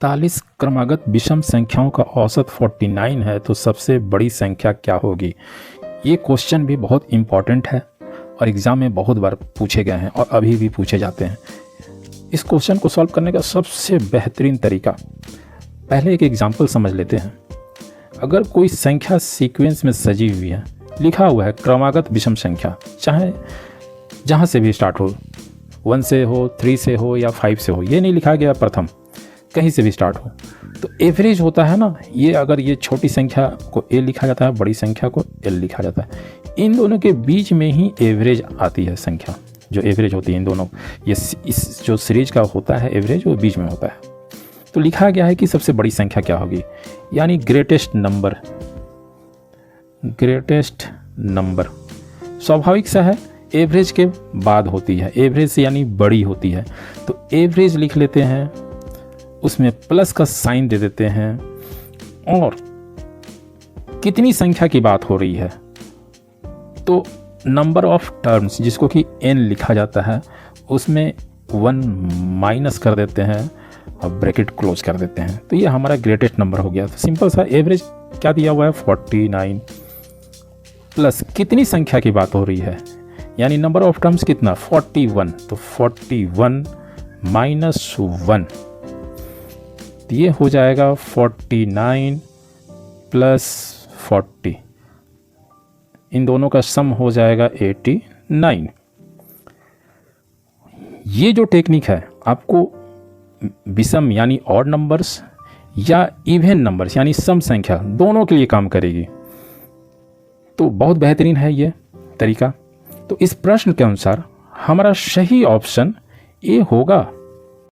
45 क्रमागत विषम संख्याओं का औसत 49 है तो सबसे बड़ी संख्या क्या होगी। ये क्वेश्चन भी बहुत इम्पॉर्टेंट है और एग्ज़ाम में बहुत बार पूछे गए हैं और अभी भी पूछे जाते हैं। इस क्वेश्चन को सॉल्व करने का सबसे बेहतरीन तरीका, पहले एक एग्जाम्पल समझ लेते हैं। अगर कोई संख्या सीक्वेंस में सजी हुई है, लिखा हुआ है क्रमागत विषम संख्या, चाहे जहाँ से भी स्टार्ट हो, 1 से हो, 3 से हो या 5 से हो, ये नहीं लिखा गया प्रथम, कहीं से भी स्टार्ट हो, तो एवरेज होता है ना। ये अगर ये छोटी संख्या को ए लिखा जाता है, बड़ी संख्या को एल लिखा जाता है, इन दोनों के बीच में ही एवरेज आती है संख्या, जो एवरेज होती है इन दोनों, ये इस जो सीरीज का होता है एवरेज, वो बीच में होता है। तो लिखा गया है कि सबसे बड़ी संख्या क्या होगी, यानी ग्रेटेस्ट नंबर। ग्रेटेस्ट नंबर स्वाभाविक सा है, एवरेज के बाद होती है, एवरेज से यानी बड़ी होती है। तो एवरेज लिख लेते हैं, उसमें प्लस का साइन दे देते हैं, और कितनी संख्या की बात हो रही है तो नंबर ऑफ टर्म्स, जिसको कि n लिखा जाता है, उसमें 1 माइनस कर देते हैं और ब्रैकेट क्लोज कर देते हैं। तो ये हमारा ग्रेटेस्ट नंबर हो गया। तो सिंपल सा एवरेज क्या दिया हुआ है 49 प्लस कितनी संख्या की बात हो रही है, यानी नंबर ऑफ टर्म्स कितना 41, तो 41 माइनस 1, तो ये हो जाएगा 49 प्लस 40, इन दोनों का सम हो जाएगा 89। ये जो टेक्निक है आपको विषम यानी ऑड नंबर्स या इवन नंबर्स यानी सम संख्या दोनों के लिए काम करेगी। तो बहुत बेहतरीन है ये तरीका। तो इस प्रश्न के अनुसार हमारा सही ऑप्शन ए होगा।